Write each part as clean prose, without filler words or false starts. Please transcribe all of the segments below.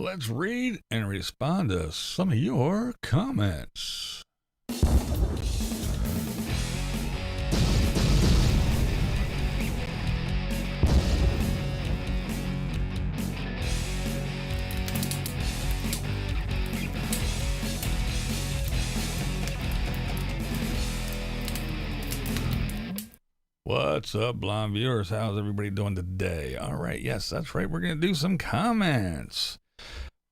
Let's read and respond to some of your comments. What's up, blind viewers? How's everybody doing today? All right, yes, that's right. We're going to do some comments.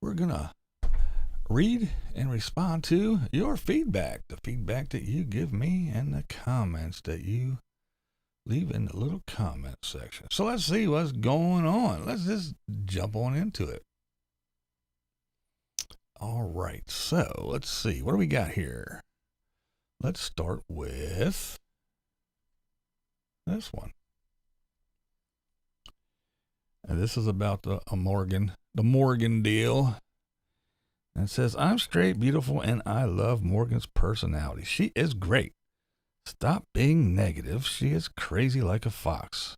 We're going to read and respond to your feedback, the feedback that you give me and the comments that you leave in the little comment section. So let's see what's going on. Let's just jump on into it. All right, so let's see. What do we got here? Let's start with this one. And this is about the Morgan deal. And it says, I'm straight, beautiful, and I love Morgan's personality. She is great. Stop being negative. She is crazy like a fox.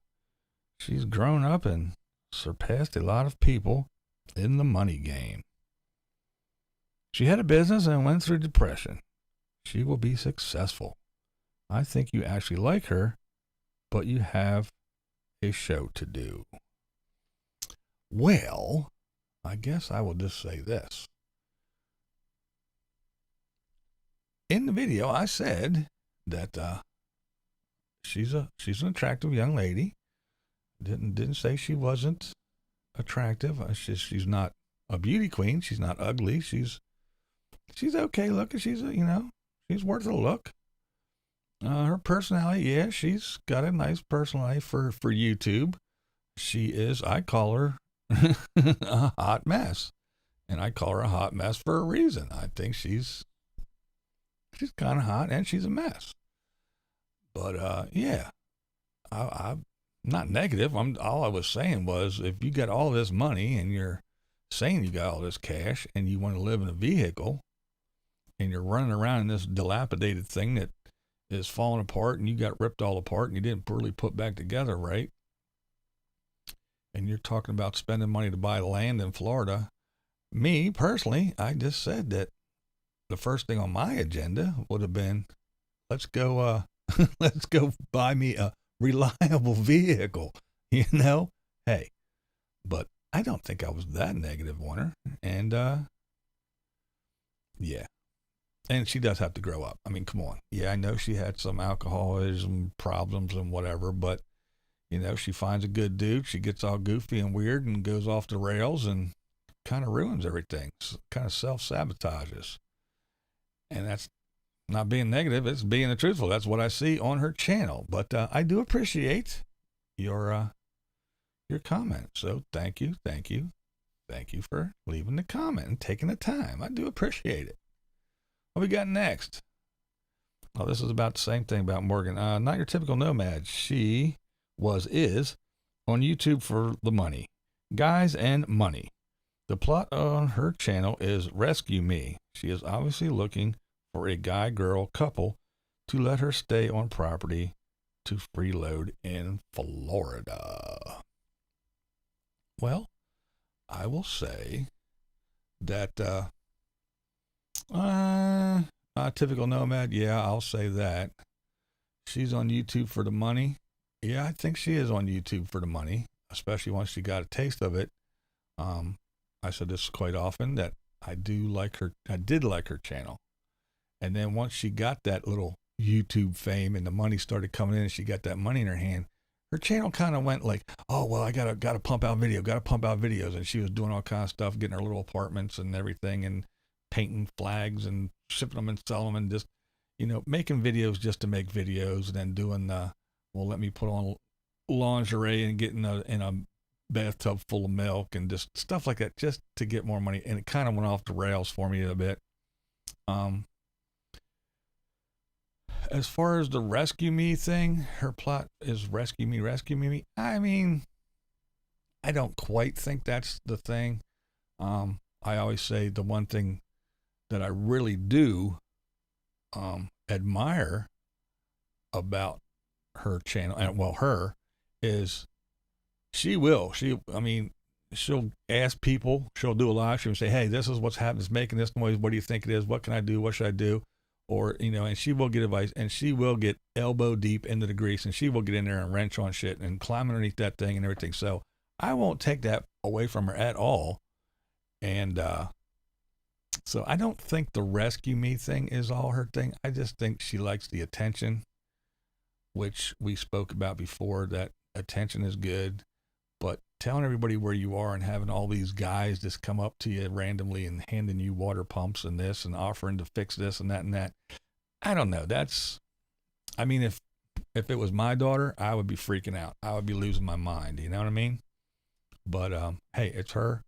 She's grown up and surpassed a lot of people in the money game. She had a business and went through depression. She will be successful. I think you actually like her, but you have a show to do. Well, I guess I will just say this. In the video, I said that she's an attractive young lady. Didn't say she wasn't attractive. She's not a beauty queen. She's not ugly. She's okay looking. She's worth a look. Her personality, yeah, she's got a nice personality for YouTube. She is, I call her a hot mess. And I call her a hot mess for a reason. I think she's kind of hot and she's a mess. But, yeah, I'm not negative. All I was saying was if you got all this money and you're saying you got all this cash and you want to live in a vehicle and you're running around in this dilapidated thing that is falling apart and you got ripped all apart and you didn't really put back together right, and you're talking about spending money to buy land in Florida. Me personally, I just said that the first thing on my agenda would have been, let's go buy me a reliable vehicle, hey, but I don't think I was that negative on her. And yeah. And she does have to grow up. I mean, come on. Yeah, I know she had some alcoholism problems and whatever, but, she finds a good dude. She gets all goofy and weird and goes off the rails and kind of ruins everything. Kind of self-sabotages. And that's not being negative. It's being truthful. That's what I see on her channel. But I do appreciate your comment. So thank you for leaving the comment and taking the time. I do appreciate it. What we got next? Oh, this is about the same thing about Morgan. Not your typical nomad. She is on YouTube for the money. Guys and money. The plot on her channel is Rescue Me. She is obviously looking for a guy-girl couple to let her stay on property to freeload in Florida. Well, I will say that typical nomad, yeah, I'll say that. She's on YouTube for the money. Yeah, I think she is on YouTube for the money, especially once she got a taste of it. I said this quite often that I did like her channel. And then once she got that little YouTube fame and the money started coming in and she got that money in her hand, her channel kind of went like, oh, well, I gotta pump out videos. And she was doing all kinds of stuff, getting her little apartments and everything and painting flags and shipping them and selling them and just, making videos just to make videos, and then doing let me put on lingerie and get in a bathtub full of milk and just stuff like that just to get more money. And it kind of went off the rails for me a bit. As far as the Rescue Me thing, her plot is rescue me. I mean, I don't quite think that's the thing. I always say the one thing that I really do admire about her channel, and her, is she she'll ask people, she'll do a live stream and say, hey, this is what's happening, it's making this noise, what do you think it is, what can I do, what should I do? Or, and she will get advice, and she will get elbow deep into the grease, and she will get in there and wrench on shit and climb underneath that thing and everything. So I won't take that away from her at all. And so I don't think the rescue me thing is all her thing. I just think she likes the attention, which we spoke about before, that attention is good. But telling everybody where you are and having all these guys just come up to you randomly and handing you water pumps and this and offering to fix this and that, I don't know. I mean, if it was my daughter, I would be freaking out. I would be losing my mind. You know what I mean? But hey, it's her.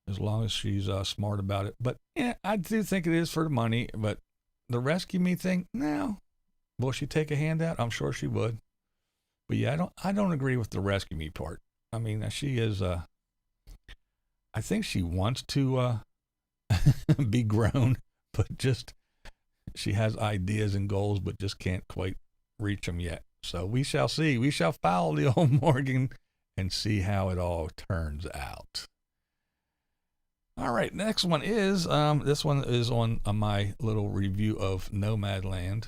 As long as she's smart about it. But yeah, I do think it is for the money. But the rescue me thing, no. Will she take a handout? I'm sure she would. But yeah, I don't agree with the rescue me part. I mean, she is, I think she wants to be grown, but just, she has ideas and goals, but just can't quite reach them yet. So we shall see. We shall follow the old Morgan and see how it all turns out. All right, next one is, this one is on my little review of Nomadland.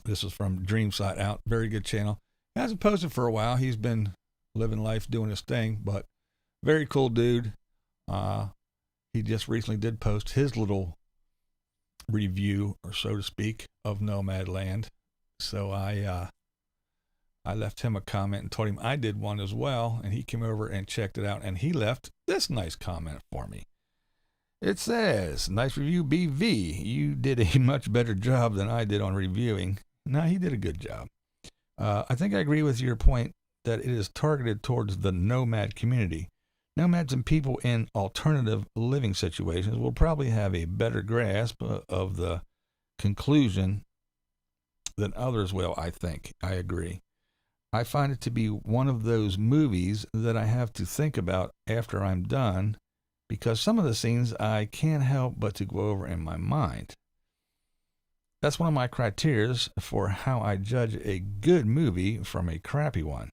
This is from Dreamside Out. Very good channel. He hasn't posted for a while. He's been living life, doing his thing, but very cool dude. He just recently did post his little review, or so to speak, of Nomadland. So I left him a comment and told him I did one as well, and he came over and checked it out, and he left this nice comment for me. It says, nice review, BV. You did a much better job than I did on reviewing. No, he did a good job. I think I agree with your point that it is targeted towards the nomad community. Nomads and people in alternative living situations will probably have a better grasp of the conclusion than others will, I think. I agree. I find it to be one of those movies that I have to think about after I'm done, because some of the scenes I can't help but to go over in my mind. That's one of my criteria for how I judge a good movie from a crappy one.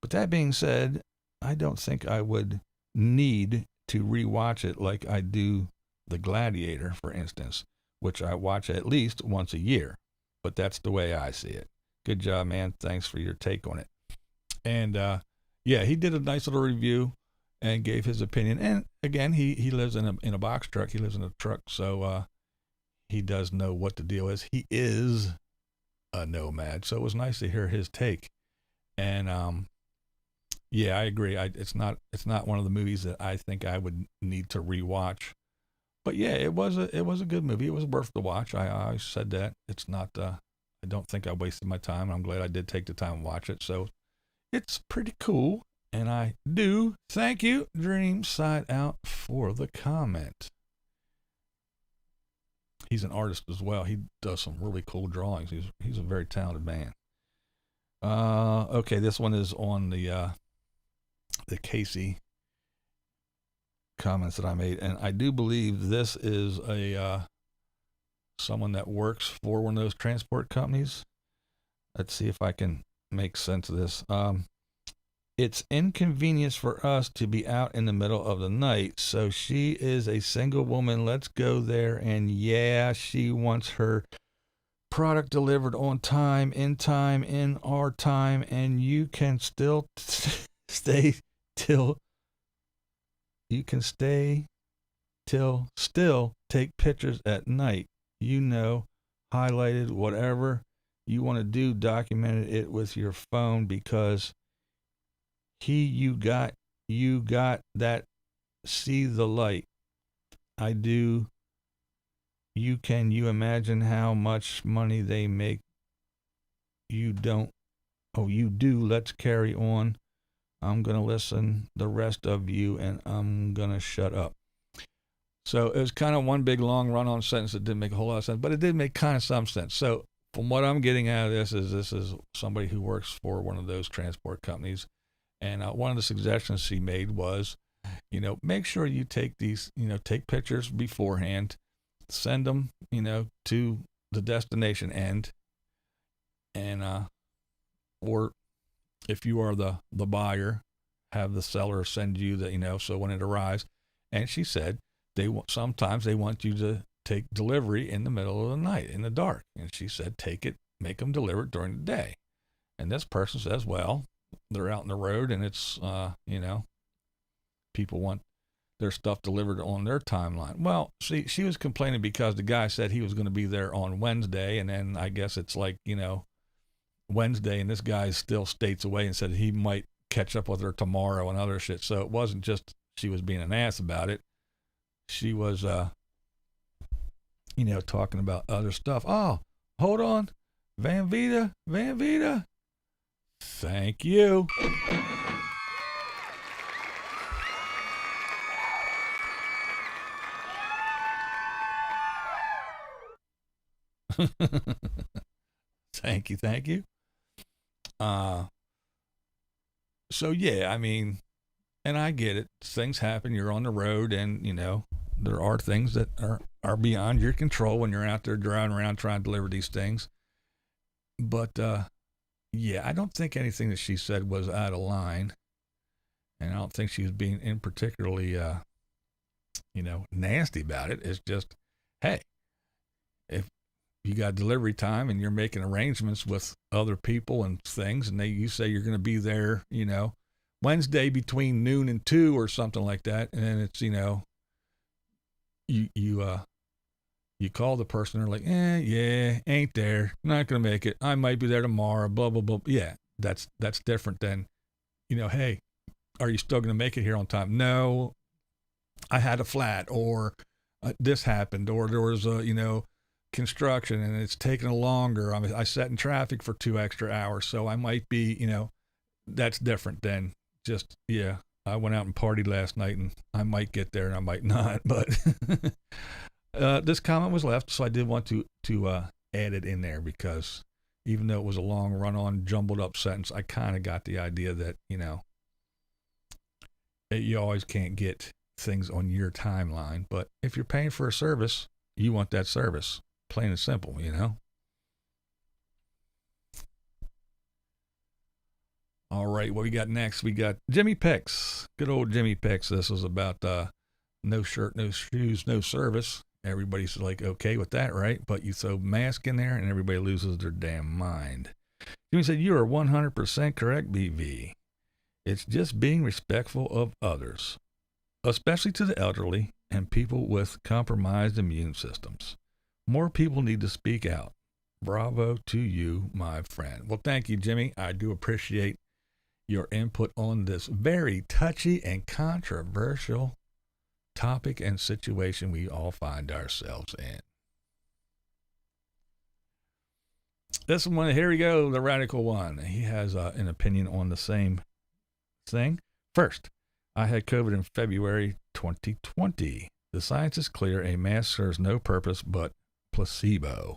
But that being said, I don't think I would need to rewatch it like I do The Gladiator, for instance, which I watch at least once a year. But that's the way I see it. Good job, man. Thanks for your take on it. And yeah, he did a nice little review and gave his opinion. And again, he lives in a box truck. He lives in a truck, so he does know what the deal is. He is a nomad, so it was nice to hear his take. And yeah, I agree. It's not one of the movies that I think I would need to rewatch. But yeah, it was a good movie. It was worth the watch. I said that. It's not. I don't think I wasted my time. I'm glad I did take the time to watch it. So it's pretty cool, and I do thank you, Dream Side Out, for the comment. He's an artist as well. He does some really cool drawings. He's a very talented man. Okay, this one is on the Casey comments that I made, and I do believe this is a someone that works for one of those transport companies. Let's see if I can make sense of this. It's inconvenience for us to be out in the middle of the night, so she is a single woman. Let's go there, and yeah, she wants her product delivered on time, in our time, and you can still stay till still take pictures at night. Highlighted whatever you want to do, documented it with your phone, because you got that, see the light. I do. You imagine how much money they make? You don't. Oh, you do. Let's carry on. I'm going to listen, the rest of you, and I'm going to shut up. So it was kind of one big long run-on sentence that didn't make a whole lot of sense, but it did make kind of some sense. So from what I'm getting out of this is somebody who works for one of those transport companies. And one of the suggestions she made was, make sure you take these, take pictures beforehand, send them, to the destination end. And, or if you are the buyer, have the seller send you the, so when it arrives. And she said sometimes they want you to take delivery in the middle of the night, in the dark. And she said, make them deliver it during the day. And this person says, well, they're out in the road and it's, people want their stuff delivered on their timeline. Well, see, she was complaining because the guy said he was going to be there on Wednesday. And then I guess it's like, Wednesday, and this guy still states away and said he might catch up with her tomorrow and other shit. So it wasn't just she was being an ass about it. She was, talking about other stuff. Oh, hold on. Van Vita. Thank you. Thank you. So yeah, I mean, and I get it. Things happen. You're on the road, and there are things that are beyond your control when you're out there driving around trying to deliver these things. But yeah, I don't think anything that she said was out of line, and I don't think she was being in particularly, nasty about it. It's just, hey, if you got delivery time and you're making arrangements with other people and things, and you say you're going to be there, Wednesday between noon and 2 or something like that, and then it's, you call the person, they're like, yeah, ain't there, not going to make it, I might be there tomorrow, blah, blah, blah. Yeah, that's different than, hey, are you still going to make it here on time? No, I had a flat, or this happened, or there was a, construction and it's taking longer. I sat in traffic for 2 extra hours, so I might be, that's different than just, yeah, I went out and partied last night and I might get there and I might not. But this comment was left, so I did want to add it in there, because even though it was a long run-on, jumbled up sentence, I kind of got the idea that, you always can't get things on your timeline. But if you're paying for a service, you want that service. Plain and simple, All right, what we got next? We got Jimmy Picks. Good old Jimmy Picks. This was about no shirt, no shoes, no service. Everybody's like, okay with that, right? But you throw mask in there and everybody loses their damn mind. Jimmy said, you are 100% correct, BV. It's just being respectful of others, especially to the elderly and people with compromised immune systems. More people need to speak out. Bravo to you, my friend. Well, thank you, Jimmy. I do appreciate your input on this very touchy and controversial topic and situation we all find ourselves in. This one, here we go, the radical one. He has an opinion on the same thing. First, I had COVID in February 2020. The science is clear. A mask serves no purpose but placebo.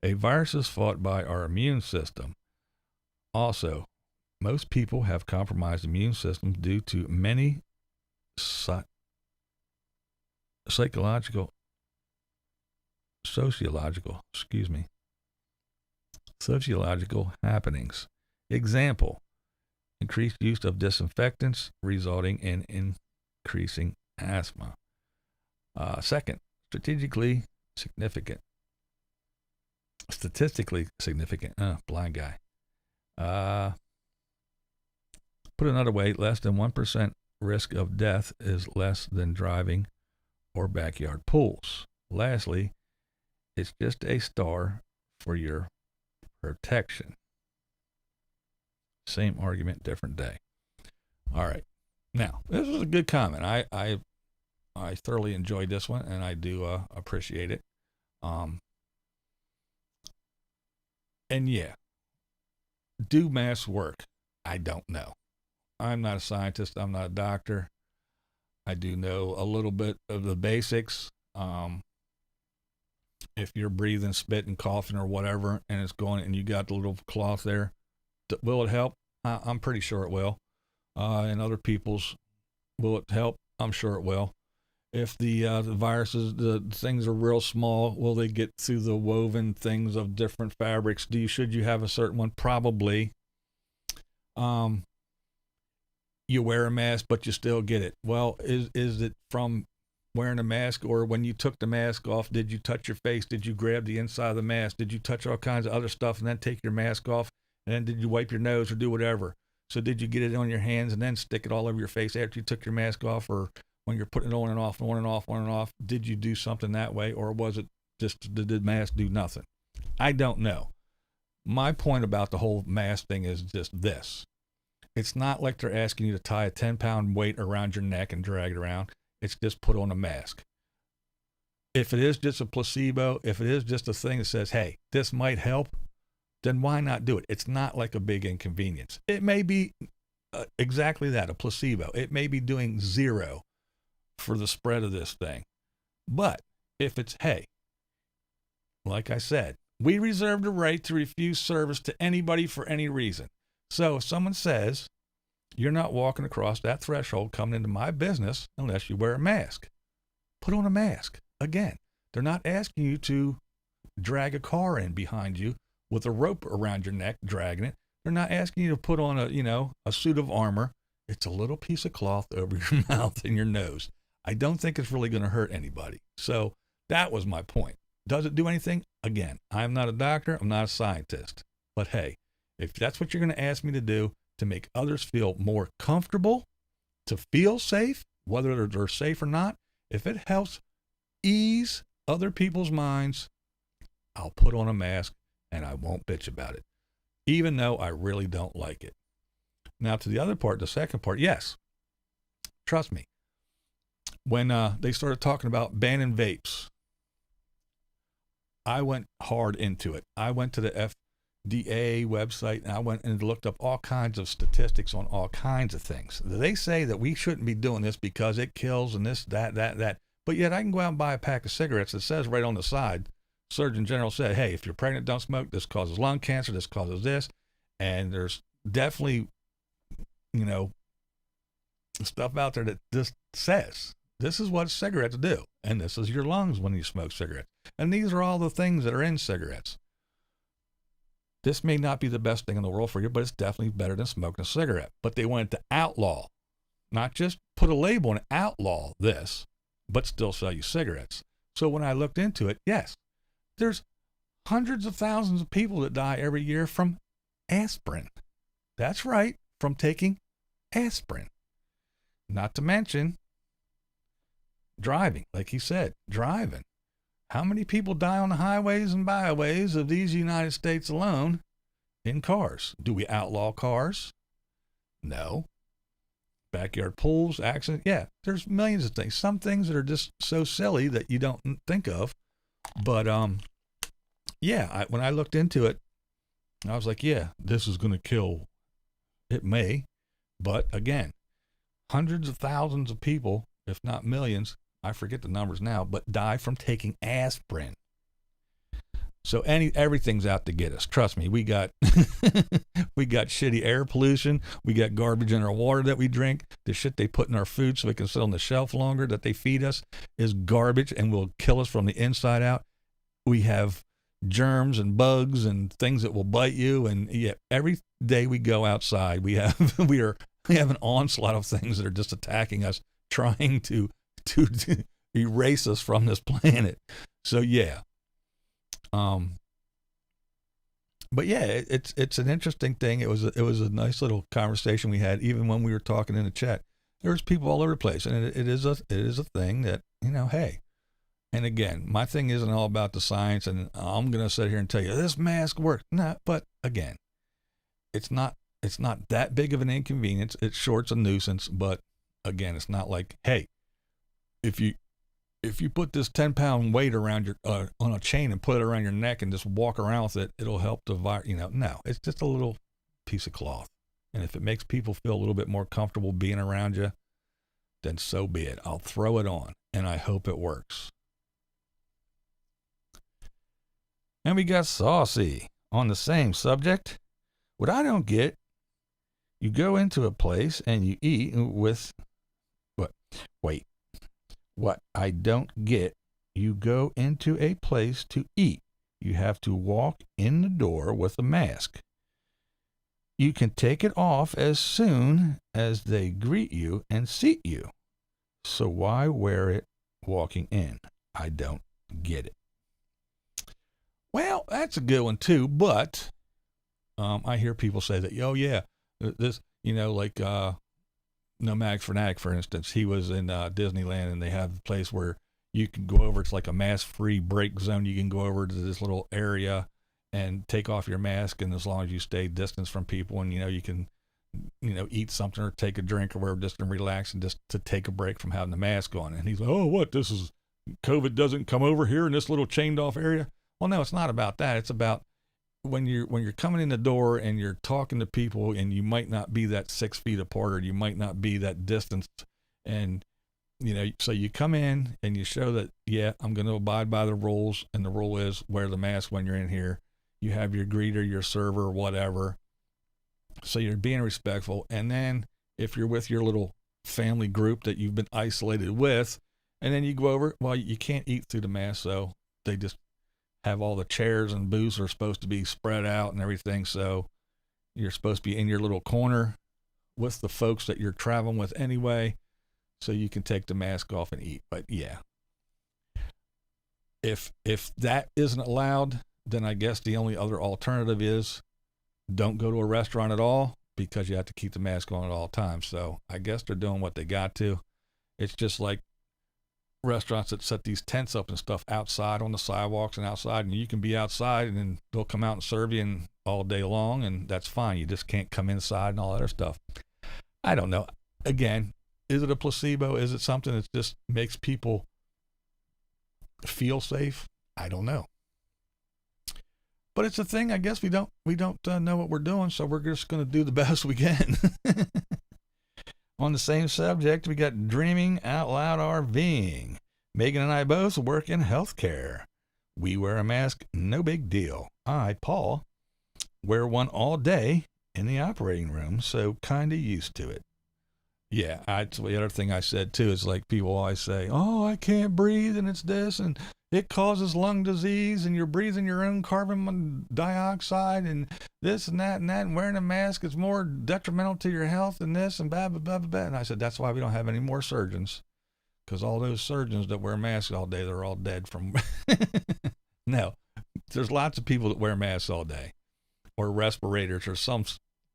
A virus is fought by our immune system. Also, most people have compromised immune systems due to many sociological happenings. Example, increased use of disinfectants resulting in increasing asthma. Second, statistically significant, blind guy. Put another way, less than 1% risk of death is less than driving or backyard pools. Lastly, it's just a star for your protection. Same argument, different day. All right. Now, this was a good comment. I thoroughly enjoyed this one, and I do appreciate it. And yeah, do masks work? I don't know. I'm not a scientist. I'm not a doctor. I do know a little bit of the basics. If you're breathing, spitting, coughing, or whatever, and it's going, and you got the little cloth there, will it help? I'm pretty sure it will. And other people's, will it help? I'm sure it will. If the viruses, the things are real small, will they get through the woven things of different fabrics? Should you have a certain one? Probably. you wear a mask, but you still get it. Well, is it from wearing a mask, or when you took the mask off, did you touch your face? Did you grab the inside of the mask? Did you touch all kinds of other stuff and then take your mask off? And then did you wipe your nose or do whatever? So did you get it on your hands and then stick it all over your face after you took your mask off, or when you're putting it on and off, on and off, on and off? Did you do something that way, or was it just, did the mask do nothing? I don't know. My point about the whole mask thing is just this. It's not like they're asking you to tie a 10-pound weight around your neck and drag it around. It's just put on a mask. If it is just a placebo, if it is just a thing that says, hey, this might help, then why not do it? It's not like a big inconvenience. It may be exactly that, a placebo. It may be doing zero for the spread of this thing. But if it's, hey, like I said, we reserve the right to refuse service to anybody for any reason. So if someone says, you're not walking across that threshold coming into my business unless you wear a mask, put on a mask. Again, they're not asking you to drag a car in behind you with a rope around your neck, dragging it. They're not asking you to put on a suit of armor. It's a little piece of cloth over your mouth and your nose. I don't think it's really going to hurt anybody. So that was my point. Does it do anything? Again, I'm not a doctor. I'm not a scientist. But hey, if that's what you're going to ask me to do to make others feel more comfortable, to feel safe, whether they're safe or not, if it helps ease other people's minds, I'll put on a mask and I won't bitch about it, even though I really don't like it. Now to the other part, the second part, yes, trust me. When they started talking about banning vapes, I went hard into it. I went to the FDA website and I went and looked up all kinds of statistics on all kinds of things. They say that we shouldn't be doing this because it kills and this, that. But yet I can go out and buy a pack of cigarettes that says right on the side, Surgeon General said, hey, if you're pregnant, don't smoke. This causes lung cancer. This causes this. And there's definitely, stuff out there that just says, this is what cigarettes do. And this is your lungs when you smoke cigarettes. And these are all the things that are in cigarettes. This may not be the best thing in the world for you, but it's definitely better than smoking a cigarette. But they wanted to outlaw, not just put a label and outlaw this, but still sell you cigarettes. So when I looked into it, yes, there's hundreds of thousands of people that die every year from aspirin. That's right, from taking aspirin. Not to mention driving, like he said, driving. How many people die on the highways and byways of these United States alone in cars? Do we outlaw cars? No. Backyard pools, accidents. Yeah, there's millions of things. Some things that are just so silly that you don't think of. But, when I looked into it, I was like, yeah, this is going to kill. It may. But again, hundreds of thousands of people, if not millions, I forget the numbers now, but die from taking aspirin. So everything's out to get us. Trust me, we got we got shitty air pollution. We got garbage in our water that we drink. The shit they put in our food so it can sit on the shelf longer that they feed us is garbage and will kill us from the inside out. We have germs and bugs and things that will bite you. And yeah, every day we go outside, we have an onslaught of things that are just attacking us, trying to erase us from this planet. So yeah. But yeah, it's an interesting thing. It was a nice little conversation we had, even when we were talking in the chat. There was people all over the place, and it is a thing that, hey. And again, my thing isn't all about the science, and I'm gonna sit here and tell you this mask works. No, but again, it's not that big of an inconvenience. It's sure it's a nuisance, but again, it's not like, hey, if you put this 10-pound weight around your on a chain and put it around your neck and just walk around with it, it'll help the virus. No, it's just a little piece of cloth. And if it makes people feel a little bit more comfortable being around you, then so be it. I'll throw it on, and I hope it works. And we got Saucy on the same subject. What I don't get, you go into a place and you eat with what? Wait. What I don't get, you go into a place to eat. You have to walk in the door with a mask. You can take it off as soon as they greet you and seat you. So why wear it walking in? I don't get it. Well, that's a good one too, but I hear people say that, oh yeah, this, like Nomadic Fanatic, for instance, he was in Disneyland, and they have a place where you can go over. It's like a mask-free break zone. You can go over to this little area and take off your mask, and as long as you stay distance from people, and you can eat something or take a drink or whatever, just to relax and just to take a break from having the mask on. And he's like, oh, what, this is COVID doesn't come over here in this little chained off area? Well, no, it's not about that. It's about when you're coming in the door and you're talking to people, and you might not be that 6 feet apart, or you might not be that distance, and so you come in and you show that, yeah, I'm going to abide by the rules, and the rule is wear the mask when you're in here. You have your greeter, your server, whatever. So you're being respectful. And then if you're with your little family group that you've been isolated with, and then you go over, well, you can't eat through the mask, so they just have all the chairs and booths are supposed to be spread out and everything. So you're supposed to be in your little corner with the folks that you're traveling with anyway, so you can take the mask off and eat. But yeah, if that isn't allowed, then I guess the only other alternative is don't go to a restaurant at all, because you have to keep the mask on at all times. So I guess they're doing what they got to. It's just like restaurants that set these tents up and stuff outside on the sidewalks and outside, and you can be outside, and then they'll come out and serve you all day long, and that's fine. You just can't come inside and all that other stuff. I don't know. Again, is it a placebo? Is it something that just makes people feel safe? I don't know. But it's a thing. I guess we don't know what we're doing, so we're just going to do the best we can. On the same subject, we got Dreaming Out Loud RVing. Megan and I both work in healthcare. We wear a mask, no big deal. I, Paul, wear one all day in the operating room, so kind of used to it. Yeah, the other thing I said too is, like, people always say, oh, I can't breathe, and it's this, and it causes lung disease, and you're breathing your own carbon dioxide, and this and that, and wearing a mask is more detrimental to your health than this, and blah, blah, blah, blah, blah. And I said, that's why we don't have any more surgeons, because all those surgeons that wear masks all day, they're all dead from... No, there's lots of people that wear masks all day, or respirators, or some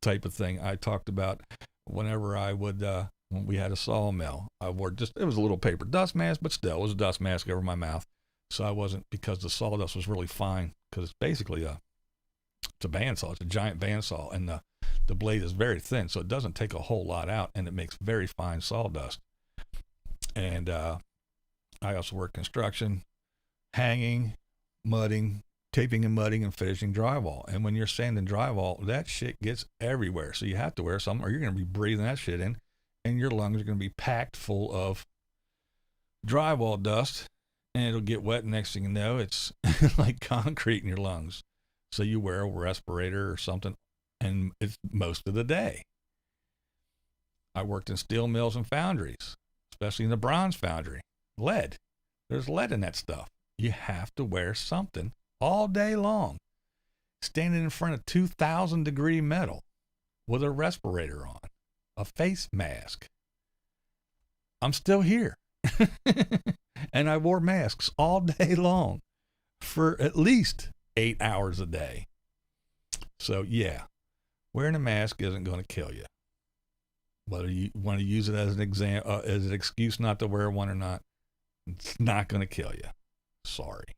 type of thing. I talked about whenever I would, when we had a sawmill, I wore it was a little paper dust mask, but still, it was a dust mask over my mouth. So I wasn't, because the sawdust was really fine, because it's basically it's a bandsaw. It's a giant bandsaw, and the blade is very thin, so it doesn't take a whole lot out, and it makes very fine sawdust. And I also work construction, hanging, mudding, taping and mudding, and finishing drywall. And when you're sanding drywall, that shit gets everywhere. So you have to wear something, or you're going to be breathing that shit in, and your lungs are going to be packed full of drywall dust, and it'll get wet. And next thing you know, it's like concrete in your lungs. So you wear a respirator or something, and it's most of the day. I worked in steel mills and foundries, especially in the bronze foundry. Lead. There's lead in that stuff. You have to wear something all day long, standing in front of 2,000 degree metal with a respirator on, a face mask. I'm still here. And I wore masks all day long for at least 8 hours a day. So yeah, wearing a mask isn't going to kill you. Whether you want to use it as an excuse not to wear one or not, it's not going to kill you. Sorry.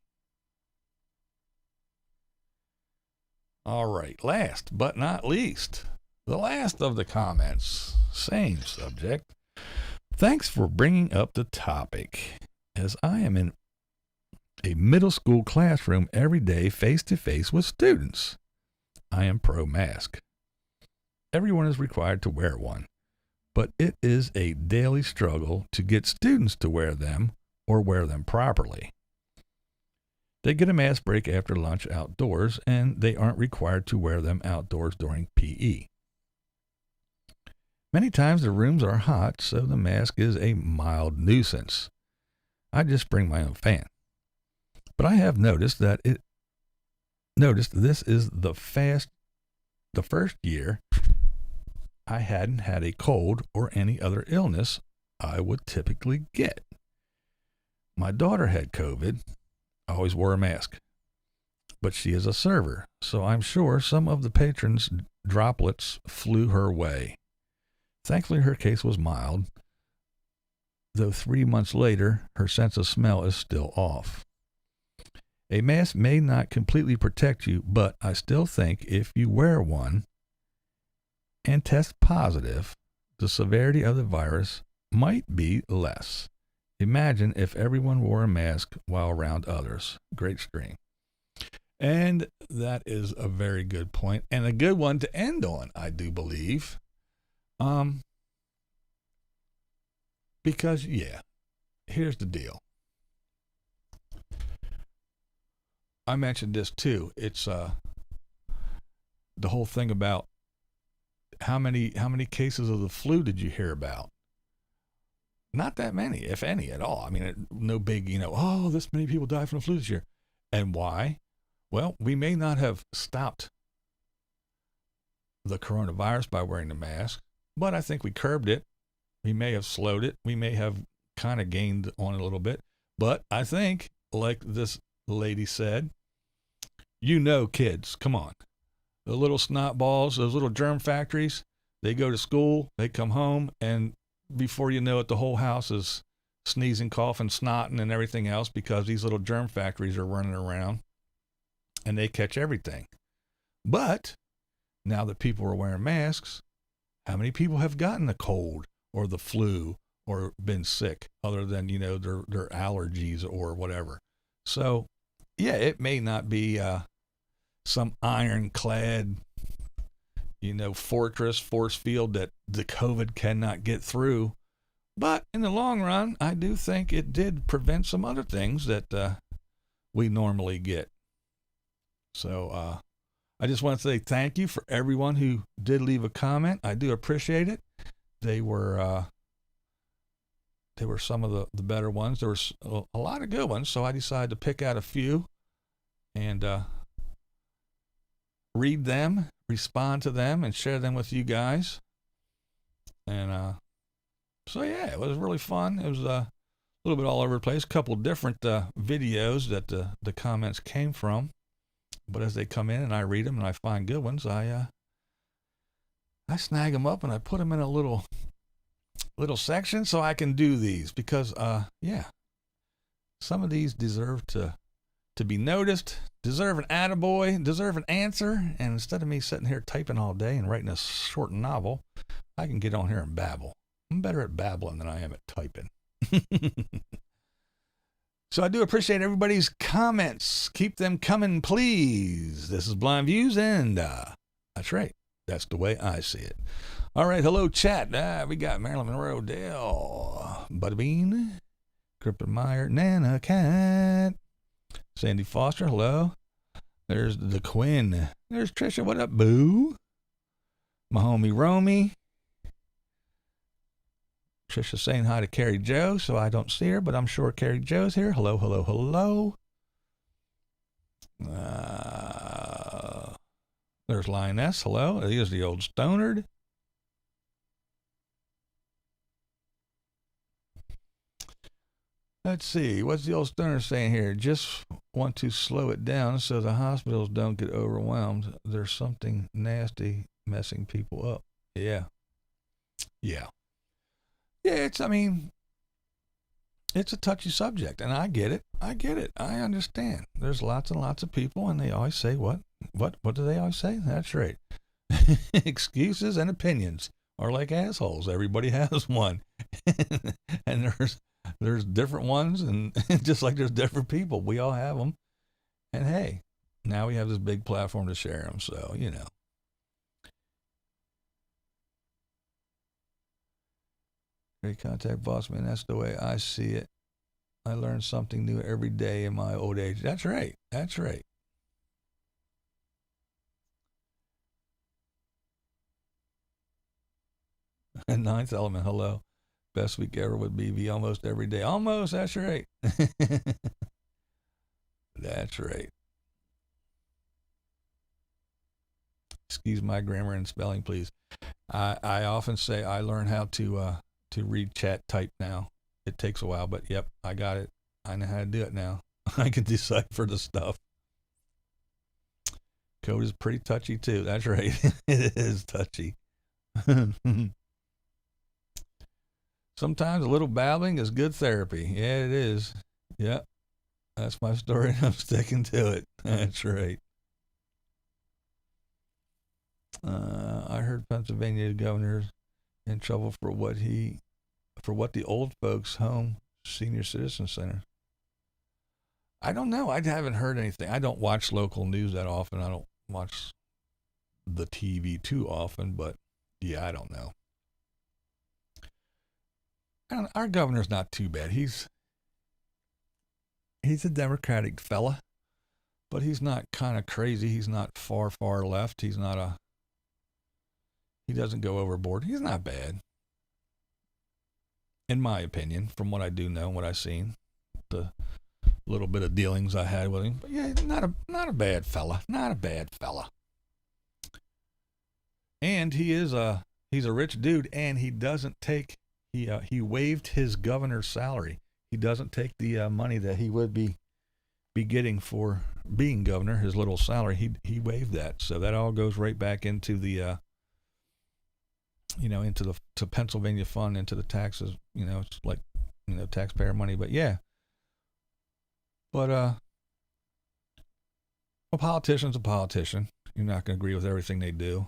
All right, last but not least, the last of the comments, same subject. Thanks for bringing up the topic, as I am in a middle school classroom every day face-to-face with students. I am pro-mask. Everyone is required to wear one, but it is a daily struggle to get students to wear them or wear them properly. They get a mask break after lunch outdoors, and they aren't required to wear them outdoors during PE. Many times the rooms are hot, so the mask is a mild nuisance. I just bring my own fan. But I have noticed this is the first year I hadn't had a cold or any other illness I would typically get. My daughter had COVID, always wore a mask, but she is a server, so I'm sure some of the patrons' droplets flew her way. Thankfully, her case was mild, though 3 months later, her sense of smell is still off. A mask may not completely protect you, but I still think if you wear one and test positive, the severity of the virus might be less. Imagine if everyone wore a mask while around others. Great stream. And that is a very good point, and a good one to end on, I do believe. Because, yeah, here's the deal. I mentioned this too. It's the whole thing about how many cases of the flu did you hear about? Not that many, if any at all. I mean, no big, oh, this many people died from the flu this year. And why? Well, we may not have stopped the coronavirus by wearing the mask, but I think we curbed it. We may have slowed it. We may have kind of gained on it a little bit. But I think, like this lady said, kids, come on. The little snot balls, those little germ factories, they go to school, they come home, and before you know it, the whole house is sneezing, coughing, snotting, and everything else because these little germ factories are running around and they catch everything. But now that people are wearing masks, how many people have gotten the cold or the flu or been sick other than, their allergies or whatever? So, yeah, it may not be some ironclad, force field that the COVID cannot get through. But in the long run, I do think it did prevent some other things that we normally get. So I just want to say thank you for everyone who did leave a comment. I do appreciate it. They were some of the better ones. There was a lot of good ones, so I decided to pick out a few and read them, respond to them, and share them with you guys. And so, yeah, it was really fun. It was a little bit all over the place. A couple different videos that the comments came from. But as they come in and I read them and I find good ones, I snag them up and I put them in a little section so I can do these because, some of these deserve to be noticed, deserve an attaboy, deserve an answer. And instead of me sitting here typing all day and writing a short novel, I can get on here and babble. I'm better at babbling than I am at typing. So I do appreciate everybody's comments. Keep them coming, please. This is Blind Views, and that's right. That's the way I see it. All right, hello, chat. We got Marilyn Monroe, Dale, Butterbean, Crippen Meyer, Nana Cat, Sandy Foster, hello. There's the Quinn. There's Trisha, what up, boo? My homie Romy. Trisha saying hi to Carrie Joe, so I don't see her, but I'm sure Carrie Joe's here. Hello, hello, hello. There's Lioness. Hello. Here's the old Stonard. Let's see. What's the old Stoner saying here? Just want to slow it down so the hospitals don't get overwhelmed. There's something nasty messing people up. Yeah. Yeah. Yeah, it's a touchy subject, and I get it. I understand. There's lots and lots of people, and they always say, what do they always say? That's right. Excuses and opinions are like assholes. Everybody has one. And there's different ones, and just like there's different people, we all have them. And hey, now we have this big platform to share them, so, Great contact, boss man. That's the way I see it. I learn something new every day in my old age. That's right. That's right. And Ninth Element, hello. Best week ever with BV almost every day. Almost, that's right. That's right. Excuse my grammar and spelling, please. I often say I learned how to read chat type now. It takes a while, but yep, I got it. I know how to do it now. I can decipher the stuff. Code is pretty touchy too. That's right. It is touchy. Sometimes a little babbling is good therapy. Yeah, it is. Yep. That's my story. I'm sticking to it. That's right. I heard Pennsylvania governor's in trouble for what the old folks home senior citizen center. I don't know. I haven't heard anything. I don't watch local news that often. I don't watch the TV too often, but yeah, I don't know. Our governor's not too bad. He's a Democratic fella, but he's not kind of crazy. He's not far left. He doesn't go overboard. He's not bad, in my opinion, from what I do know and what I've seen. The little bit of dealings I had with him, but yeah, not a bad fella. Not a bad fella. And he's a rich dude, and he doesn't take he waived his governor's salary. He doesn't take the money that he would be getting for being governor, his little salary. He waived that, so that all goes right back into the to Pennsylvania fund, into the taxes. It's like taxpayer money. But yeah, but a politician's a politician. You're not going to agree with everything they do,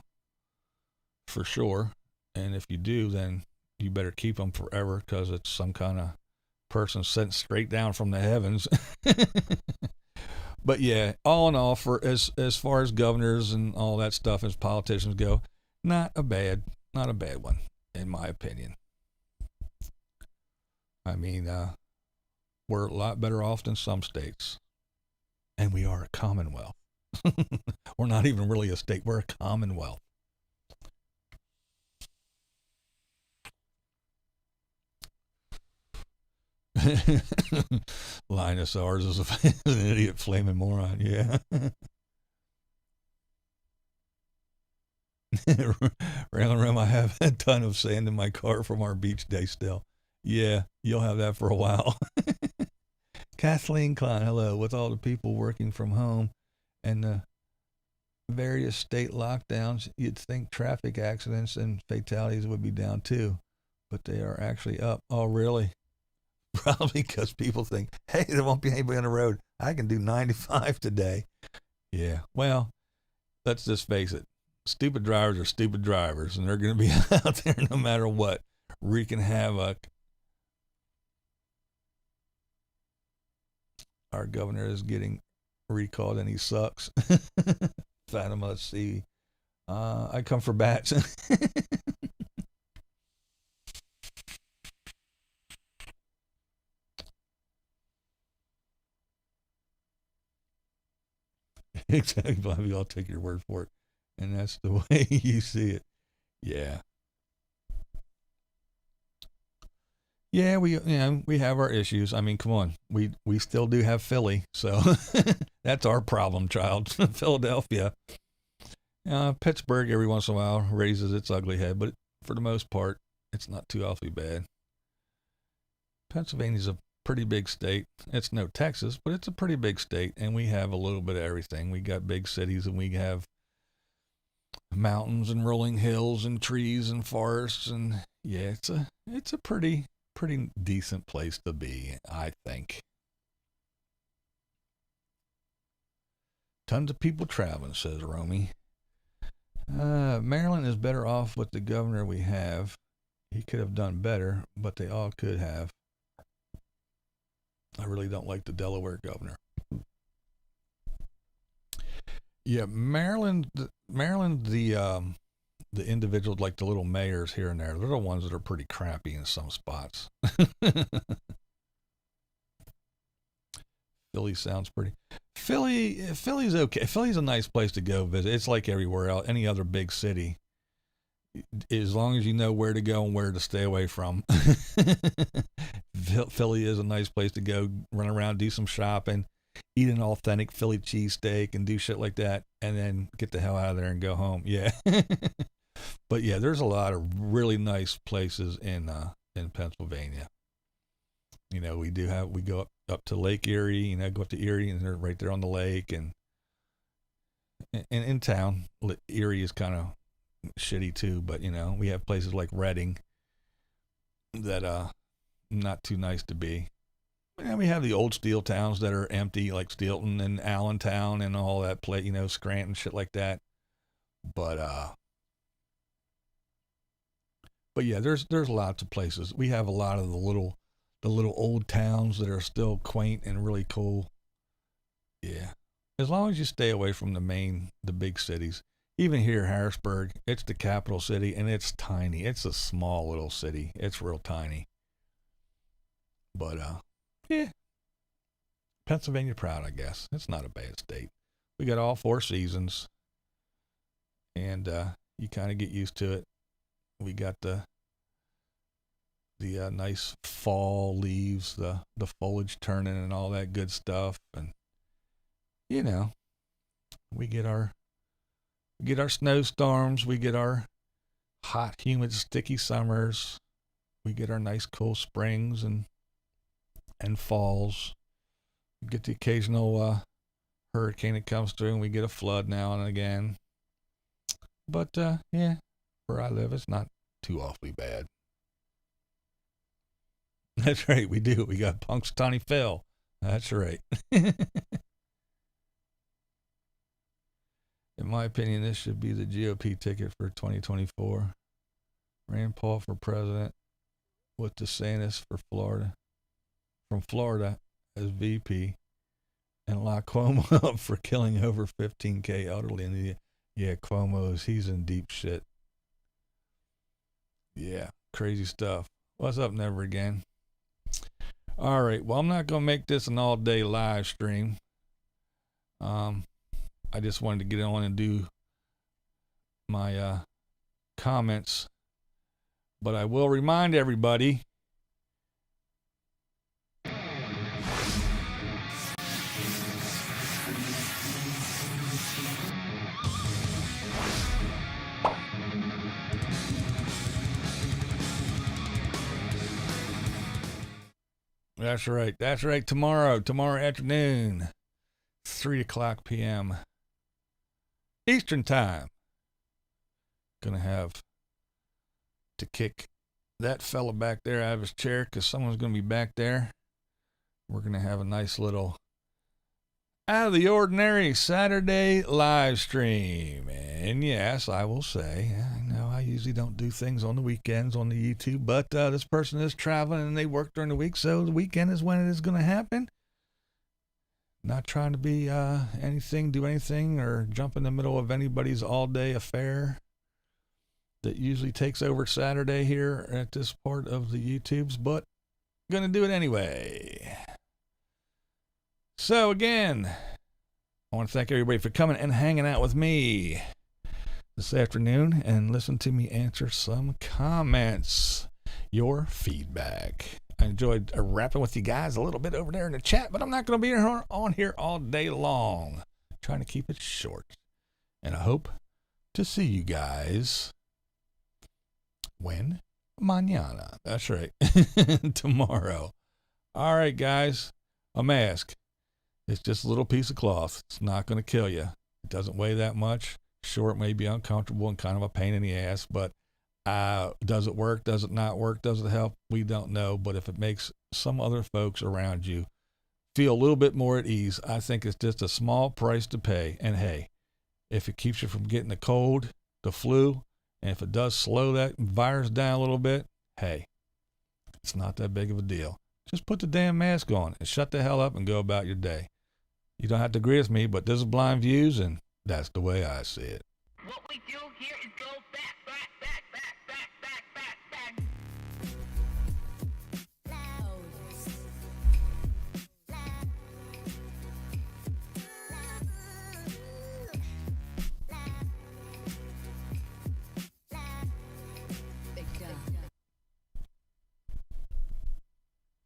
for sure. And if you do, then you better keep them forever, because it's some kind of person sent straight down from the heavens. But yeah, all in all, for as far as governors and all that stuff as politicians go, not a bad one, in my opinion. I mean, we're a lot better off than some states, and we are a commonwealth. We're not even really a state, we're a commonwealth. Linus ours is an idiot flaming moron. Yeah. Railing around, I have a ton of sand in my car from our beach day still. Yeah, you'll have that for a while. Kathleen Klein, hello. With all the people working from home and the various state lockdowns, you'd think traffic accidents and fatalities would be down too, but they are actually up. Oh, really? Probably because people think, hey, there won't be anybody on the road. I can do 95 today. Yeah, well, let's just face it. Stupid drivers are stupid drivers, and they're going to be out there no matter what, wreaking havoc. Our governor is getting recalled, and he sucks. Fatima, let's see. I come for bats. Exactly, Bobby. I'll take your word for it. And that's the way you see it. Yeah. Yeah, we have our issues. I mean, come on. We still do have Philly, so that's our problem, child. Philadelphia. Pittsburgh every once in a while raises its ugly head, but for the most part, it's not too awfully bad. Pennsylvania's a pretty big state. It's no Texas, but it's a pretty big state, and we have a little bit of everything. We got big cities, and we have mountains and rolling hills and trees and forests, and yeah, it's a pretty decent place to be, I think. Tons of people traveling, says Romy. Maryland is better off with the governor we have. He could have done better, but they all could have. I really don't like the Delaware governor. Yeah, Maryland, the individuals, like the little mayors here and there, they're the ones that are pretty crappy in some spots. Philly sounds pretty. Philly's okay. Philly's a nice place to go visit. It's like everywhere else, any other big city, as long as you know where to go and where to stay away from. Philly is a nice place to go, run around, do some shopping, eat an authentic Philly cheesesteak and do shit like that, and then get the hell out of there and go home. Yeah. But yeah, there's a lot of really nice places in Pennsylvania. You know, we go up to Lake Erie, you know, go up to Erie and they're right there on the lake, and in town, Erie is kind of shitty too, but you know, we have places like Reading that not too nice to be. And we have the old steel towns that are empty, like Steelton and Allentown and all that place, you know, Scranton, shit like that. But yeah, there's lots of places. We have a lot of the little old towns that are still quaint and really cool. Yeah. As long as you stay away from the big cities. Even here, Harrisburg, it's the capital city, and it's tiny. It's a small little city. It's real tiny. But, yeah. Pennsylvania proud, I guess. It's not a bad state. We got all 4 seasons, and you kind of get used to it. We got the nice fall leaves, the foliage turning and all that good stuff, and you know, we get our snowstorms, we get our hot, humid, sticky summers, we get our nice, cool springs and falls. We get the occasional hurricane that comes through, and we get a flood now and again. But yeah, where I live, it's not too awfully bad. That's right, we do. We got Punxsutawney Phil. That's right. In my opinion, this should be the GOP ticket for 2024. Rand Paul for president with DeSantis for Florida. From Florida as VP. And lock Cuomo up for killing over 15K elderly in the... Yeah, he's in deep shit. Yeah, crazy stuff. What's up, Never Again? All right, well, I'm not going to make this an all-day live stream. I just wanted to get on and do my comments. But I will remind everybody That's right. Tomorrow afternoon, 3:00 p.m. Eastern Time. Gonna have to kick that fella back there out of his chair because someone's gonna be back there. We're gonna have a nice little out of the ordinary Saturday live stream. And yes, I will say, I know I usually don't do things on the weekends on the YouTube, but this person is traveling and they work during the week, so the weekend is when it is going to happen. Not trying to be do anything, or jump in the middle of anybody's all-day affair that usually takes over Saturday here at this part of the YouTubes, but going to do it anyway. So again, I want to thank everybody for coming and hanging out with me this afternoon and listen to me answer some comments, your feedback. I enjoyed rapping with you guys a little bit over there in the chat, but I'm not going to be on here all day long. I'm trying to keep it short. And I hope to see you guys when? Mañana. That's right. Tomorrow. All right, guys. A mask. It's just a little piece of cloth. It's not going to kill you. It doesn't weigh that much. Sure, it may be uncomfortable and kind of a pain in the ass, but does it work? Does it not work? Does it help? We don't know. But if it makes some other folks around you feel a little bit more at ease, I think it's just a small price to pay. And hey, if it keeps you from getting the cold, the flu, and if it does slow that virus down a little bit, hey, it's not that big of a deal. Just put the damn mask on and shut the hell up and go about your day. You don't have to agree with me, but this is BlindViews, and that's the way I see it. What we do here is go